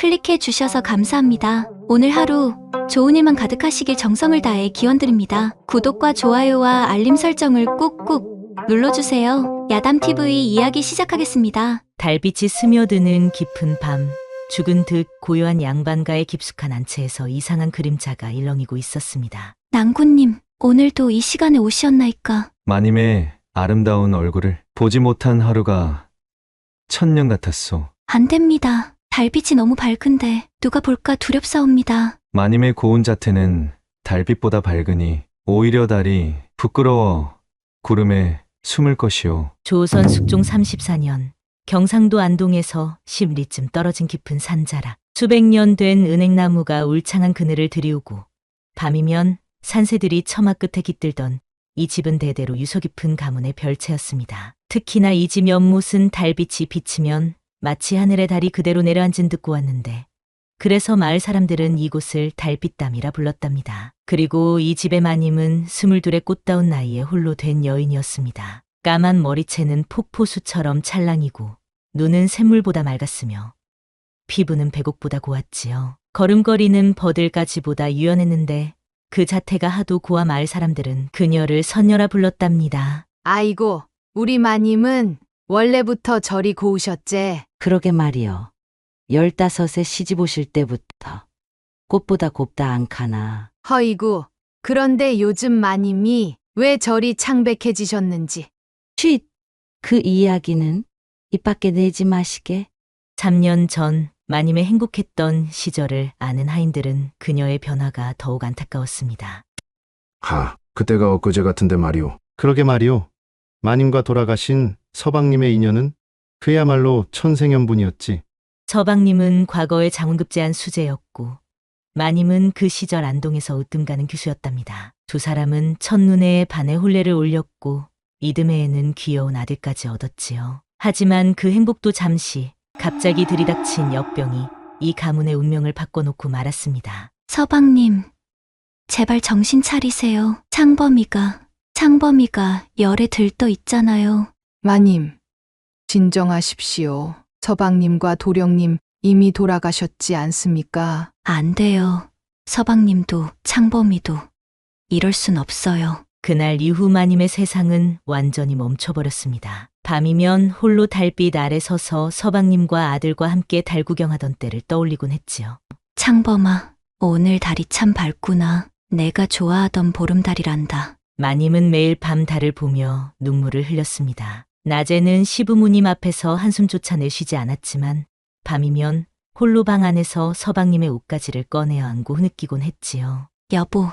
클릭해 주셔서 감사합니다. 오늘 하루 좋은 일만 가득하시길 정성을 다해 기원드립니다. 구독과 좋아요와 알림 설정을 꾹꾹 눌러주세요. 야담TV 이야기 시작하겠습니다. 달빛이 스며드는 깊은 밤, 죽은 듯 고요한 양반가의 깊숙한 안채에서 이상한 그림자가 일렁이고 있었습니다. 낭군님, 오늘도 이 시간에 오시었나이까? 마님의 아름다운 얼굴을 보지 못한 하루가 천년 같았소. 안 됩니다. 달빛이 너무 밝은데 누가 볼까 두렵사옵니다. 마님의 고운 자태는 달빛보다 밝으니 오히려 달이 부끄러워 구름에 숨을 것이오. 조선 숙종 34년, 경상도 안동에서 10리쯤 떨어진 깊은 산자락, 수백 년 된 은행나무가 울창한 그늘을 들이우고 밤이면 산새들이 처마 끝에 깃들던 이 집은 대대로 유서 깊은 가문의 별채였습니다. 특히나 이 집 연못은 달빛이 비치면 마치 하늘의 달이 그대로 내려앉은 듯 고왔는데, 그래서 마을 사람들은 이곳을 달빛담이라 불렀답니다. 그리고 이 집의 마님은 22의 꽃다운 나이에 홀로 된 여인이었습니다. 까만 머리채는 폭포수처럼 찰랑이고 눈은 샘물보다 맑았으며 피부는 백옥보다 고왔지요. 걸음걸이는 버들가지보다 유연했는데 그 자태가 하도 고와 마을 사람들은 그녀를 선녀라 불렀답니다. 아이고, 우리 마님은 원래부터 저리 고우셨제. 그러게 말이여. 15에 시집 오실 때부터 꽃보다 곱다 않카나. 허이구, 그런데 요즘 마님이 왜 저리 창백해지셨는지. 쉿! 그 이야기는 입 밖에 내지 마시게. 3년 전 마님의 행복했던 시절을 아는 하인들은 그녀의 변화가 더욱 안타까웠습니다. 그때가 엊그제 같은데 말이오. 그러게 말이오. 마님과 돌아가신 서방님의 인연은 그야말로 천생연분이었지. 서방님은 과거에 장원급제한 수재였고 마님은 그 시절 안동에서 으뜸가는 교수였답니다. 두 사람은 첫눈에 반의 혼례를 올렸고 이듬해에는 귀여운 아들까지 얻었지요. 하지만 그 행복도 잠시 갑자기 들이닥친 역병이 이 가문의 운명을 바꿔놓고 말았습니다. 서방님, 제발 정신 차리세요. 창범이가 열에 들떠 있잖아요. 마님, 진정하십시오. 서방님과 도령님 이미 돌아가셨지 않습니까? 안 돼요. 서방님도 창범이도 이럴 순 없어요. 그날 이후 마님의 세상은 완전히 멈춰버렸습니다. 밤이면 홀로 달빛 아래 서서 서방님과 아들과 함께 달 구경하던 때를 떠올리곤 했지요. 창범아, 오늘 달이 참 밝구나. 내가 좋아하던 보름달이란다. 마님은 매일 밤 달을 보며 눈물을 흘렸습니다. 낮에는 시부모님 앞에서 한숨조차 내쉬지 않았지만 밤이면 홀로 방 안에서 서방님의 옷가지를 꺼내어 안고 흐느끼곤 했지요. 여보,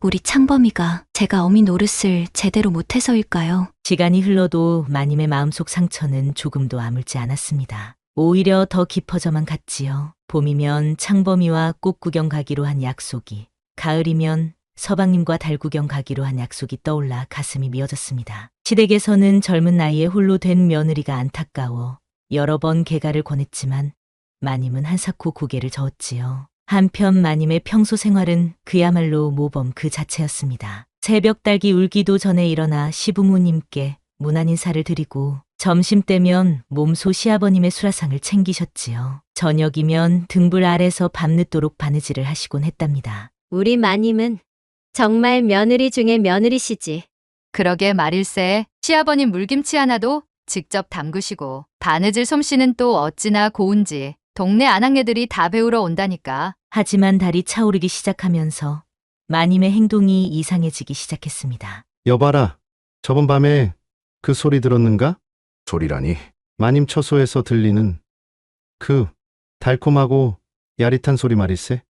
우리 창범이가 제가 어미 노릇을 제대로 못해서일까요? 시간이 흘러도 마님의 마음속 상처는 조금도 아물지 않았습니다. 오히려 더 깊어져만 갔지요. 봄이면 창범이와 꽃 구경 가기로 한 약속이, 가을이면 서방님과 달 구경 가기로 한 약속이 떠올라 가슴이 미어졌습니다. 시댁에서는 젊은 나이에 홀로 된 며느리가 안타까워 여러 번 개가를 권했지만 마님은 한사코 고개를 저었지요. 한편 마님의 평소 생활은 그야말로 모범 그 자체였습니다. 새벽 달기 울기도 전에 일어나 시부모님께 문안 인사를 드리고 점심때면 몸소 시아버님의 수라상을 챙기셨지요. 저녁이면 등불 아래서 밤늦도록 바느질을 하시곤 했답니다. 우리 마님은 정말 며느리 중에 며느리시지. 그러게 말일세. 시아버님 물김치 하나도 직접 담그시고 바느질 솜씨는 또 어찌나 고운지 동네 아낙네들이 다 배우러 온다니까. 하지만 달이 차오르기 시작하면서 마님의 행동이 이상해지기 시작했습니다. 여봐라. 저번 밤에 그 소리 들었는가? 소리라니. 마님 처소에서 들리는 그 달콤하고 야릿한 소리 말일세.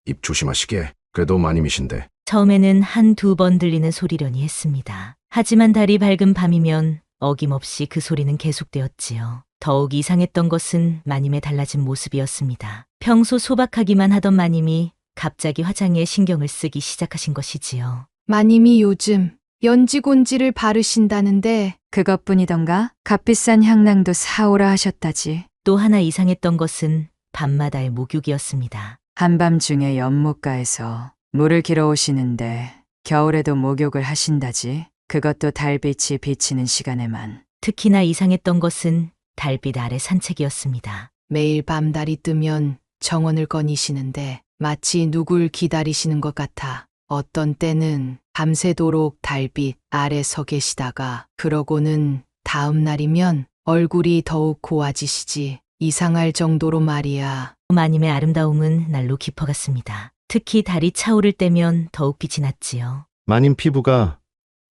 입 조심하시게. 그래도 마님이신데. 처음에는 한두 번 들리는 소리려니 했습니다. 하지만 달이 밝은 밤이면 어김없이 그 소리는 계속되었지요. 더욱 이상했던 것은 마님의 달라진 모습이었습니다. 평소 소박하기만 하던 마님이 갑자기 화장에 신경을 쓰기 시작하신 것이지요. 마님이 요즘 연지곤지를 바르신다는데 그것뿐이던가? 값비싼 향낭도 사오라 하셨다지. 또 하나 이상했던 것은 밤마다의 목욕이었습니다. 한밤중에 연못가에서 물을 길어오시는데 겨울에도 목욕을 하신다지. 그것도 달빛이 비치는 시간에만. 특히나 이상했던 것은 달빛 아래 산책이었습니다. 매일 밤 달이 뜨면 정원을 거니시는데 마치 누굴 기다리시는 것 같아. 어떤 때는 밤새도록 달빛 아래 서 계시다가 그러고는 다음 날이면 얼굴이 더욱 고와지시지. 이상할 정도로 말이야. 마님의 아름다움은 날로 깊어갔습니다. 특히 달이 차오를 때면 더욱 빛이 났지요. 마님 피부가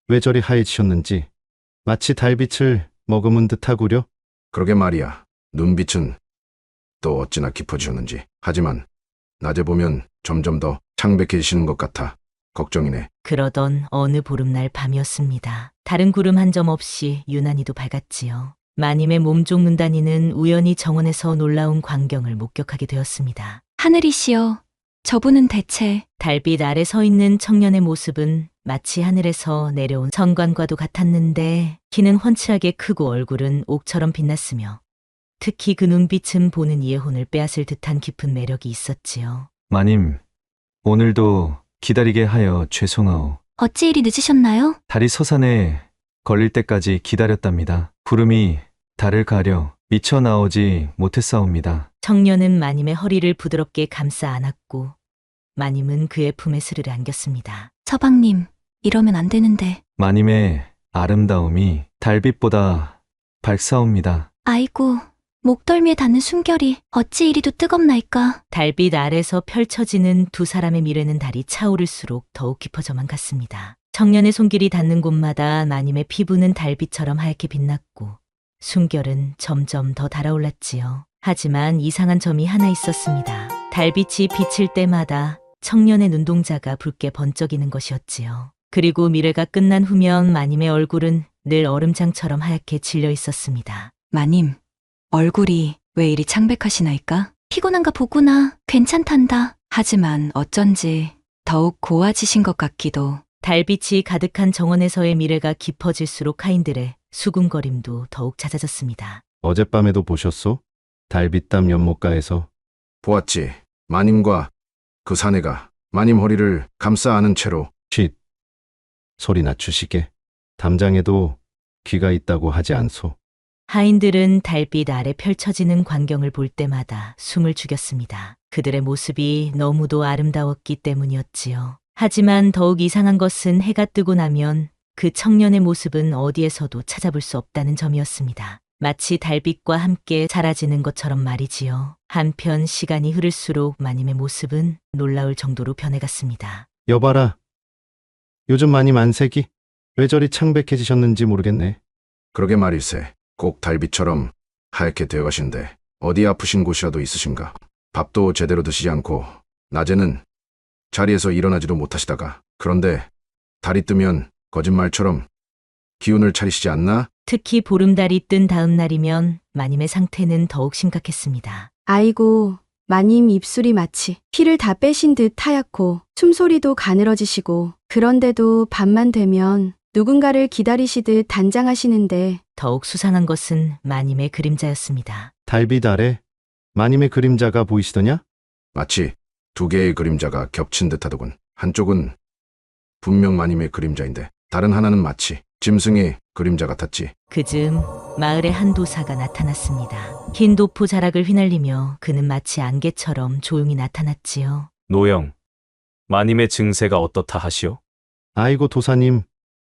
왜 저리 하얘지셨는지 마치 달빛을 머금은 듯하구려. 그러게 말이야. 눈빛은 또 어찌나 깊어지셨는지. 하지만 낮에 보면 점점 더 창백해지시는 것 같아. 걱정이네. 그러던 어느 보름날 밤이었습니다. 다른 구름 한 점 없이 유난히도 밝았지요. 마님의 몸종 문단이는 우연히 정원에서 놀라운 광경을 목격하게 되었습니다. 하늘이시여, 저분은 대체 달빛 아래 서 있는 청년의 모습은 마치 하늘에서 내려온 성관과도 같았는데 키는 훤칠하게 크고 얼굴은 옥처럼 빛났으며 특히 그 눈빛은 보는 이의 혼을 빼앗을 듯한 깊은 매력이 있었지요. 마님, 오늘도 기다리게 하여 죄송하오. 어찌 이리 늦으셨나요? 달이 서산에 걸릴 때까지 기다렸답니다. 구름이 달을 가려 미쳐 나오지 못했사옵니다. 청년은 마님의 허리를 부드럽게 감싸 안았고 마님은 그의 품에 스르르 안겼습니다. 서방님, 이러면 안 되는데. 마님의 아름다움이 달빛보다 밝사옵니다. 아이고, 목덜미에 닿는 숨결이 어찌 이리도 뜨겁나이까. 달빛 아래서 펼쳐지는 두 사람의 미래는 달이 차오를수록 더욱 깊어져만 갔습니다. 청년의 손길이 닿는 곳마다 마님의 피부는 달빛처럼 하얗게 빛났고 숨결은 점점 더 달아올랐지요. 하지만 이상한 점이 하나 있었습니다. 달빛이 비칠 때마다 청년의 눈동자가 붉게 번쩍이는 것이었지요. 그리고 미래가 끝난 후면 마님의 얼굴은 늘 얼음장처럼 하얗게 질려 있었습니다. 마님, 얼굴이 왜 이리 창백하시나이까? 피곤한가 보구나. 괜찮단다. 하지만 어쩐지 더욱 고와지신 것 같기도. 달빛이 가득한 정원에서의 미래가 깊어질수록 하인들의 수군거림도 더욱 잦아졌습니다. 어젯밤에도 보셨소? 달빛담 연못가에서. 보았지. 마님과 그 사내가 마님 허리를 감싸 안은 채로. 쉿. 소리 낮추시게. 담장에도 귀가 있다고 하지 않소. 하인들은 달빛 아래 펼쳐지는 광경을 볼 때마다 숨을 죽였습니다. 그들의 모습이 너무도 아름다웠기 때문이었지요. 하지만 더욱 이상한 것은 해가 뜨고 나면 그 청년의 모습은 어디에서도 찾아볼 수 없다는 점이었습니다. 마치 달빛과 함께 사라지는 것처럼 말이지요. 한편 시간이 흐를수록 마님의 모습은 놀라울 정도로 변해갔습니다. 여봐라. 요즘 마님 안색이 왜 저리 창백해지셨는지 모르겠네. 그러게 말일세. 꼭 달빛처럼 하얗게 되어가신데 어디 아프신 곳이라도 있으신가? 밥도 제대로 드시지 않고 낮에는 자리에서 일어나지도 못하시다가 그런데 달이 뜨면 거짓말처럼 기운을 차리시지 않나? 특히 보름달이 뜬 다음 날이면 마님의 상태는 더욱 심각했습니다. 아이고, 마님 입술이 마치 피를 다 빼신 듯 하얗고 숨소리도 가늘어지시고 그런데도 밤만 되면 누군가를 기다리시듯 단장하시는데 더욱 수상한 것은 마님의 그림자였습니다. 달빛 아래 마님의 그림자가 보이시더냐? 마치 두 개의 그림자가 겹친 듯하더군. 한쪽은 분명 마님의 그림자인데 다른 하나는 마치 짐승의 그림자 같았지. 그즈음 마을에 한 도사가 나타났습니다. 흰 도포 자락을 휘날리며 그는 마치 안개처럼 조용히 나타났지요. 노영, 마님의 증세가 어떻다 하시오? 아이고 도사님,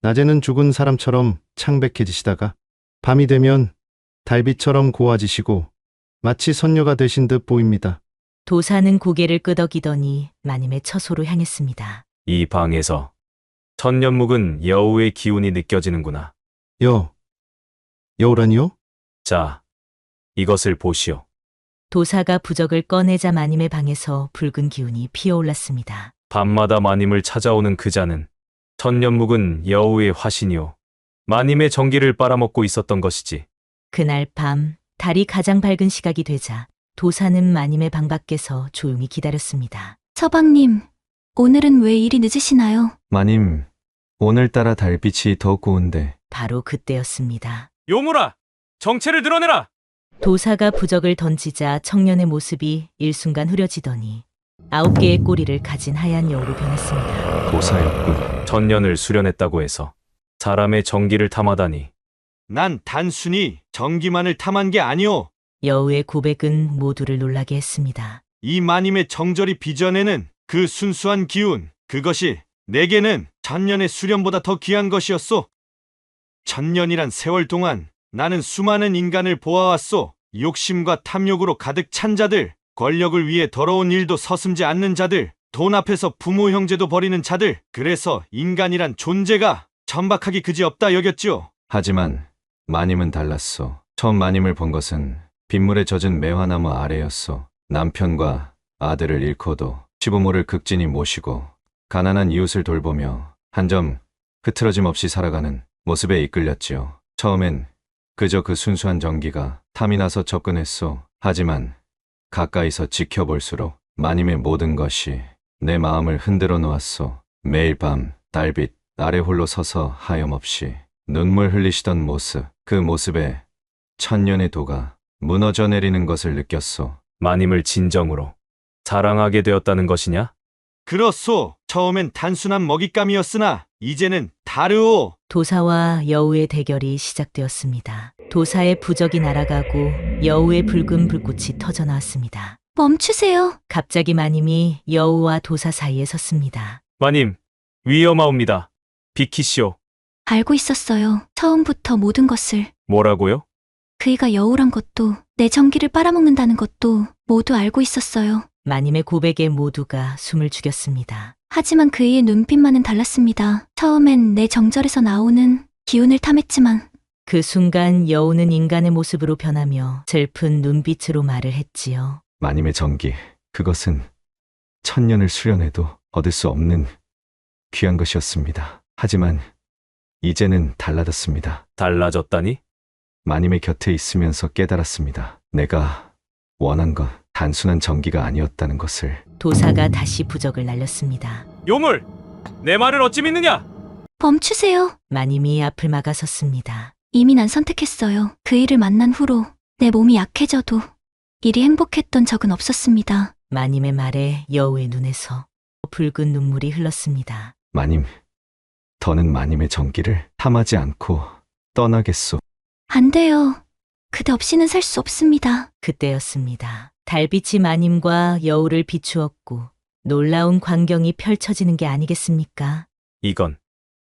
낮에는 죽은 사람처럼 창백해지시다가 밤이 되면 달빛처럼 고와지시고 마치 선녀가 되신 듯 보입니다. 도사는 고개를 끄덕이더니 마님의 처소로 향했습니다. 이 방에서 천년묵은 여우의 기운이 느껴지는구나. 여우라니요? 자, 이것을 보시오. 도사가 부적을 꺼내자 마님의 방에서 붉은 기운이 피어올랐습니다. 밤마다 마님을 찾아오는 그 자는 천년묵은 여우의 화신이오. 마님의 정기를 빨아먹고 있었던 것이지. 그날 밤 달이 가장 밝은 시각이 되자 도사는 마님의 방 밖에서 조용히 기다렸습니다. 서방님, 오늘은 왜 이리 늦으시나요? 마님, 오늘따라 달빛이 더 고운데. 바로 그때였습니다. 요물아! 정체를 드러내라! 도사가 부적을 던지자 청년의 모습이 일순간 흐려지더니 9개의 꼬리를 가진 하얀 여우로 변했습니다. 도사였군. 천년을 수련했다고 해서 사람의 정기를 탐하다니. 난 단순히 정기만을 탐한 게 아니오. 여우의 고백은 모두를 놀라게 했습니다. 이 마님의 정절이 빚어내는 그 순수한 기운, 그것이 내게는 천년의 수련보다 더 귀한 것이었소. 천년이란 세월 동안 나는 수많은 인간을 보아왔소. 욕심과 탐욕으로 가득 찬 자들, 권력을 위해 더러운 일도 서슴지 않는 자들, 돈 앞에서 부모 형제도 버리는 자들, 그래서 인간이란 존재가 천박하기 그지없다 여겼지요. 하지만 마님은 달랐소. 처음 마님을 본 것은 빗물에 젖은 매화나무 아래였소. 남편과 아들을 잃고도 시부모를 극진히 모시고 가난한 이웃을 돌보며 한 점 흐트러짐 없이 살아가는 모습에 이끌렸지요. 처음엔 그저 그 순수한 정기가 탐이 나서 접근했소. 하지만 가까이서 지켜볼수록 마님의 모든 것이 내 마음을 흔들어 놓았소. 매일 밤 달빛 아래 홀로 서서 하염없이 눈물 흘리시던 모습, 그 모습에 천년의 도가 무너져 내리는 것을 느꼈소. 마님을 진정으로 사랑하게 되었다는 것이냐? 그렇소. 처음엔 단순한 먹잇감이었으나 이제는 다르오. 도사와 여우의 대결이 시작되었습니다. 도사의 부적이 날아가고 여우의 붉은 불꽃이 터져 나왔습니다. 멈추세요. 갑자기 마님이 여우와 도사 사이에 섰습니다. 마님, 위험하옵니다. 비키시오. 알고 있었어요. 처음부터 모든 것을. 뭐라고요? 그이가 여우란 것도 내 정기를 빨아먹는다는 것도 모두 알고 있었어요. 마님의 고백에 모두가 숨을 죽였습니다. 하지만 그이의 눈빛만은 달랐습니다. 처음엔 내 정절에서 나오는 기운을 탐했지만 그 순간 여우는 인간의 모습으로 변하며 슬픈 눈빛으로 말을 했지요. 마님의 정기, 그것은 천년을 수련해도 얻을 수 없는 귀한 것이었습니다. 하지만 이제는 달라졌습니다. 달라졌다니? 마님의 곁에 있으면서 깨달았습니다. 내가 원한 건 단순한 정기가 아니었다는 것을. 도사가 다시 부적을 날렸습니다. 요물! 내 말을 어찌 믿느냐? 멈추세요. 마님이 앞을 막아섰습니다. 이미 난 선택했어요. 그이를 만난 후로 내 몸이 약해져도 이리 행복했던 적은 없었습니다. 마님의 말에 여우의 눈에서 붉은 눈물이 흘렀습니다. 마님, 더는 마님의 정기를 탐하지 않고 떠나겠소. 안 돼요. 그대 없이는 살 수 없습니다. 그때였습니다. 달빛이 마님과 여우를 비추었고 놀라운 광경이 펼쳐지는 게 아니겠습니까? 이건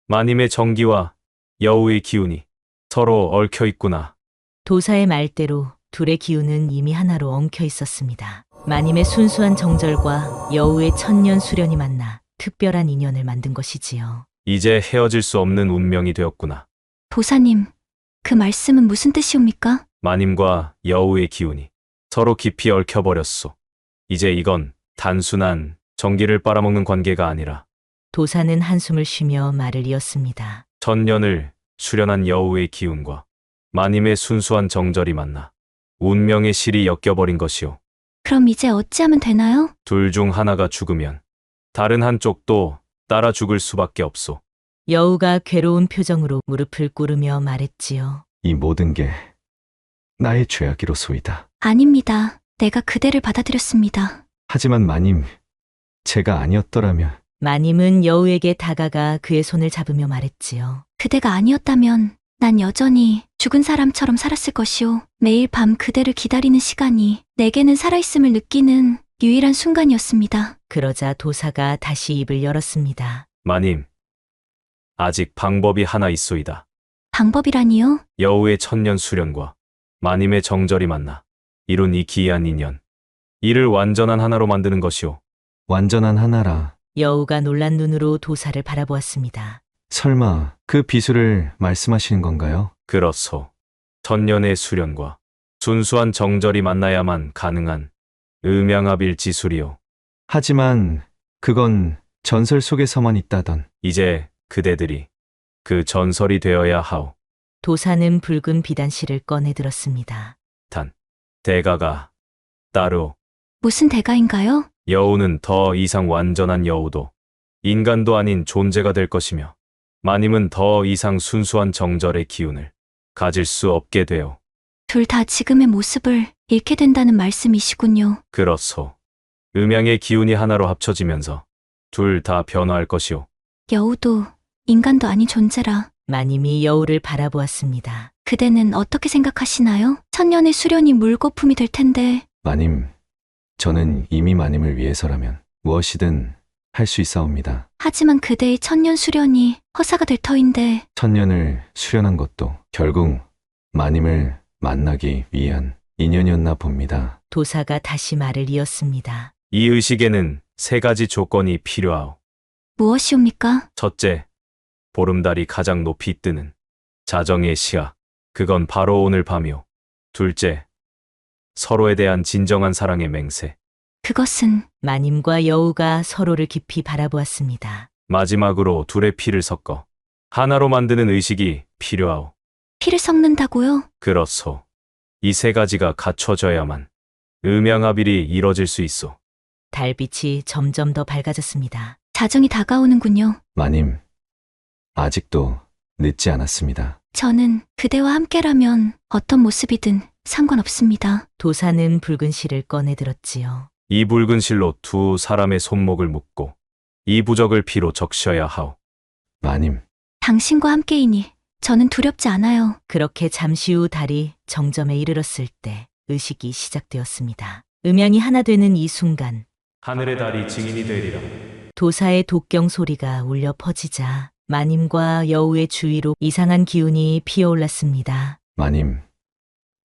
마님의 정기와 여우의 기운이 서로 얽혀 있구나. 도사의 말대로 둘의 기운은 이미 하나로 엉켜 있었습니다. 마님의 순수한 정절과 여우의 천년 수련이 만나 특별한 인연을 만든 것이지요. 이제 헤어질 수 없는 운명이 되었구나. 도사님, 그 말씀은 무슨 뜻이옵니까? 마님과 여우의 기운이 서로 깊이 얽혀버렸소. 이제 이건 단순한 정기를 빨아먹는 관계가 아니라 도사는 한숨을 쉬며 말을 이었습니다. 천년을 수련한 여우의 기운과 마님의 순수한 정절이 만나 운명의 실이 엮여버린 것이오. 그럼 이제 어찌하면 되나요? 둘 중 하나가 죽으면 다른 한쪽도 따라 죽을 수밖에 없소. 여우가 괴로운 표정으로 무릎을 꿇으며 말했지요. 이 모든 게 나의 죄악이로소이다. 아닙니다. 내가 그대를 받아들였습니다. 하지만 마님, 제가 아니었더라면. 마님은 여우에게 다가가 그의 손을 잡으며 말했지요. 그대가 아니었다면 난 여전히 죽은 사람처럼 살았을 것이오. 매일 밤 그대를 기다리는 시간이 내게는 살아있음을 느끼는 유일한 순간이었습니다. 그러자 도사가 다시 입을 열었습니다. 마님, 아직 방법이 하나 있소이다. 방법이라니요? 여우의 천년 수련과 마님의 정절이 만나 이룬 이 기이한 인연. 이를 완전한 하나로 만드는 것이오. 완전한 하나라. 여우가 놀란 눈으로 도사를 바라보았습니다. 설마 그 비수를 말씀하시는 건가요? 그렇소. 천년의 수련과 순수한 정절이 만나야만 가능한 음양합일지술이오. 하지만 그건 전설 속에서만 있다던. 이제 그대들이 그 전설이 되어야 하오. 도사는 붉은 비단실을 꺼내 들었습니다. 단, 대가가 따로. 무슨 대가인가요? 여우는 더 이상 완전한 여우도 인간도 아닌 존재가 될 것이며 마님은 더 이상 순수한 정절의 기운을 가질 수 없게 되오. 둘 다 지금의 모습을 잃게 된다는 말씀이시군요. 그렇소. 음양의 기운이 하나로 합쳐지면서 둘 다 변화할 것이오. 여우도 인간도 아닌 존재라. 마님이 여우를 바라보았습니다. 그대는 어떻게 생각하시나요? 천년의 수련이 물거품이 될 텐데. 마님, 저는 이미 마님을 위해서라면 무엇이든 할 수 있사옵니다. 하지만 그대의 천년 수련이 허사가 될 터인데. 천년을 수련한 것도 결국 마님을 만나기 위한 인연이었나 봅니다. 도사가 다시 말을 이었습니다. 이 의식에는 3가지 조건이 필요하오. 무엇이옵니까? 첫째, 보름달이 가장 높이 뜨는 자정의 시야. 그건 바로 오늘 밤이오. 둘째, 서로에 대한 진정한 사랑의 맹세. 그것은 마님과 여우가 서로를 깊이 바라보았습니다. 마지막으로 둘의 피를 섞어 하나로 만드는 의식이 필요하오. 피를 섞는다고요? 그렇소. 이 3가지가 갖춰져야만 음양합일이 이뤄질 수 있소. 달빛이 점점 더 밝아졌습니다. 자정이 다가오는군요. 마님, 아직도 늦지 않았습니다. 저는 그대와 함께라면 어떤 모습이든 상관없습니다. 도사는 붉은 실을 꺼내 들었지요. 이 붉은 실로 2 사람의 손목을 묶고 이 부적을 피로 적셔야 하오. 마님, 당신과 함께이니 저는 두렵지 않아요. 그렇게 잠시 후 달이 정점에 이르렀을 때 의식이 시작되었습니다. 음양이 하나 되는 이 순간 하늘의 달이 증인이 되리라. 도사의 독경 소리가 울려 퍼지자 마님과 여우의 주위로 이상한 기운이 피어올랐습니다. 마님,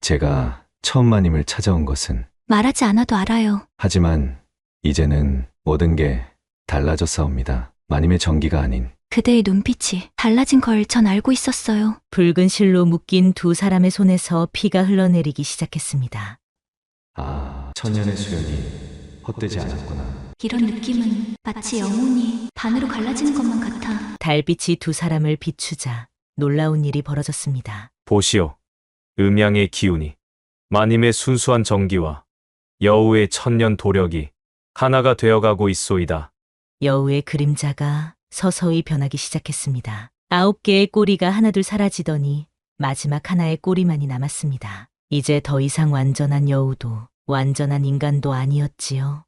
제가 처음 마님을 찾아온 것은 말하지 않아도 알아요. 하지만 이제는 모든 게 달라졌사옵니다. 마님의 정기가 아닌 그대의 눈빛이 달라진 걸 전 알고 있었어요. 붉은 실로 묶인 2 사람의 손에서 피가 흘러내리기 시작했습니다. 천년의 수련이 헛되지 않았구나. 이런 느낌은 마치 영혼이 반으로 갈라지는 것만 같아. 달빛이 2 사람을 비추자 놀라운 일이 벌어졌습니다. 보시오. 음양의 기운이 마님의 순수한 정기와 여우의 천년 도력이 하나가 되어가고 있소이다. 여우의 그림자가 서서히 변하기 시작했습니다. 9개의 꼬리가 하나둘 사라지더니 마지막 하나의 꼬리만이 남았습니다. 이제 더 이상 완전한 여우도 완전한 인간도 아니었지요.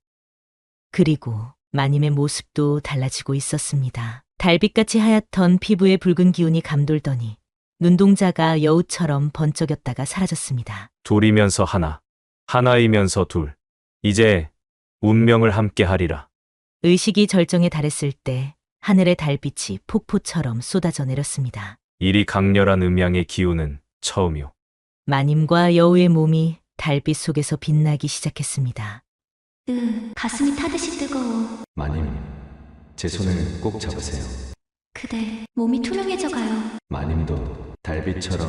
그리고 마님의 모습도 달라지고 있었습니다. 달빛같이 하얗던 피부에 붉은 기운이 감돌더니 눈동자가 여우처럼 번쩍였다가 사라졌습니다. 둘이면서 하나, 하나이면서 둘. 이제 운명을 함께 하리라. 의식이 절정에 달했을 때 하늘의 달빛이 폭포처럼 쏟아져 내렸습니다. 이리 강렬한 음양의 기운은 처음이오. 마님과 여우의 몸이 달빛 속에서 빛나기 시작했습니다. 가슴이 타듯이 뜨거워. 마님, 제 손을 꼭 잡으세요. 그대 몸이 투명해져가요. 마님도 달빛처럼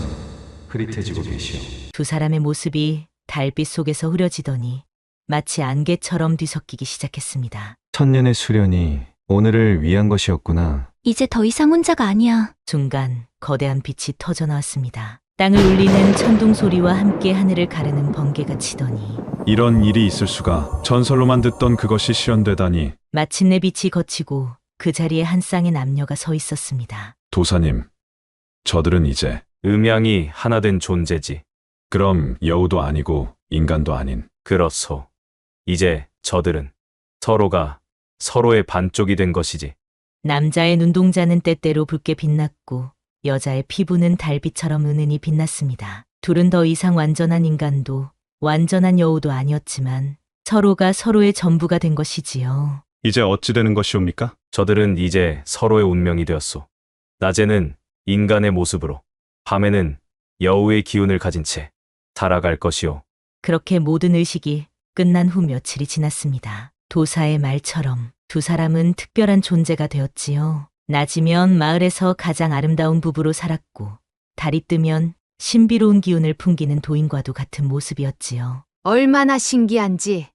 흐릿해지고 계시오. 2 사람의 모습이 달빛 속에서 흐려지더니 마치 안개처럼 뒤섞이기 시작했습니다. 천년의 수련이 오늘을 위한 것이었구나. 이제 더 이상 혼자가 아니야. 순간 거대한 빛이 터져 나왔습니다. 땅을 울리는 천둥 소리와 함께 하늘을 가르는 번개가 치더니 이런 일이 있을 수가. 전설로만 듣던 그것이 실현되다니. 마침내 빛이 거치고 그 자리에 한 쌍의 남녀가 서 있었습니다. 도사님, 저들은 이제 음양이 하나 된 존재지. 그럼 여우도 아니고 인간도 아닌. 그렇소. 이제 저들은 서로가 서로의 반쪽이 된 것이지. 남자의 눈동자는 때때로 붉게 빛났고 여자의 피부는 달빛처럼 은은히 빛났습니다. 둘은 더 이상 완전한 인간도 완전한 여우도 아니었지만 서로가 서로의 전부가 된 것이지요. 이제 어찌 되는 것이옵니까? 저들은 이제 서로의 운명이 되었소. 낮에는 인간의 모습으로, 밤에는 여우의 기운을 가진 채 살아갈 것이오. 그렇게 모든 의식이 끝난 후 며칠이 지났습니다. 도사의 말처럼 2 사람은 특별한 존재가 되었지요. 낮이면 마을에서 가장 아름다운 부부로 살았고 달이 뜨면 신비로운 기운을 풍기는 도인과도 같은 모습이었지요. 얼마나 신기한지.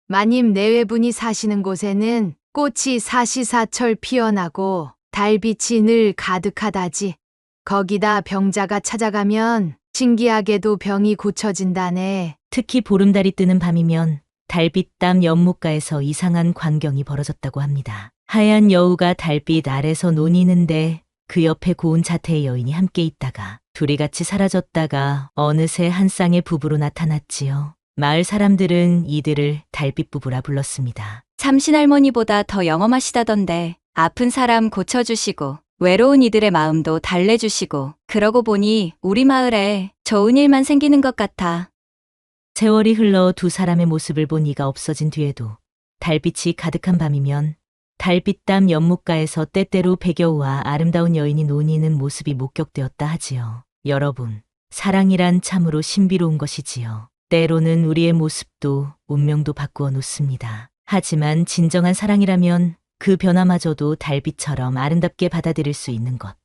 마님 내외분이 사시는 곳에는 꽃이 사시사철 피어나고 달빛이 늘 가득하다지. 거기다 병자가 찾아가면 신기하게도 병이 고쳐진다네. 특히 보름달이 뜨는 밤이면 달빛담 연못가에서 이상한 광경이 벌어졌다고 합니다. 하얀 여우가 달빛 아래서 논이는데 그 옆에 고운 자태의 여인이 함께 있다가 둘이 같이 사라졌다가 어느새 한 쌍의 부부로 나타났지요. 마을 사람들은 이들을 달빛 부부라 불렀습니다. 삼신할머니보다 더 영험하시다던데 아픈 사람 고쳐주시고 외로운 이들의 마음도 달래주시고, 그러고 보니 우리 마을에 좋은 일만 생기는 것 같아. 세월이 흘러 두 사람의 모습을 본 이가 없어진 뒤에도 달빛이 가득한 밤이면 달빛담 연못가에서 때때로 배겨우와 아름다운 여인이 논의는 모습이 목격되었다 하지요. 여러분, 사랑이란 참으로 신비로운 것이지요. 때로는 우리의 모습도 운명도 바꾸어 놓습니다. 하지만 진정한 사랑이라면 그 변화마저도 달빛처럼 아름답게 받아들일 수 있는 것.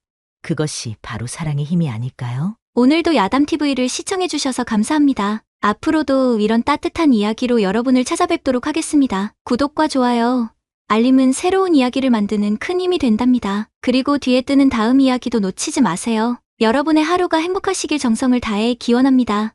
그것이 바로 사랑의 힘이 아닐까요? 오늘도 야담TV를 시청해주셔서 감사합니다. 앞으로도 이런 따뜻한 이야기로 여러분을 찾아뵙도록 하겠습니다. 구독과 좋아요, 알림은 새로운 이야기를 만드는 큰 힘이 된답니다. 그리고 뒤에 뜨는 다음 이야기도 놓치지 마세요. 여러분의 하루가 행복하시길 정성을 다해 기원합니다.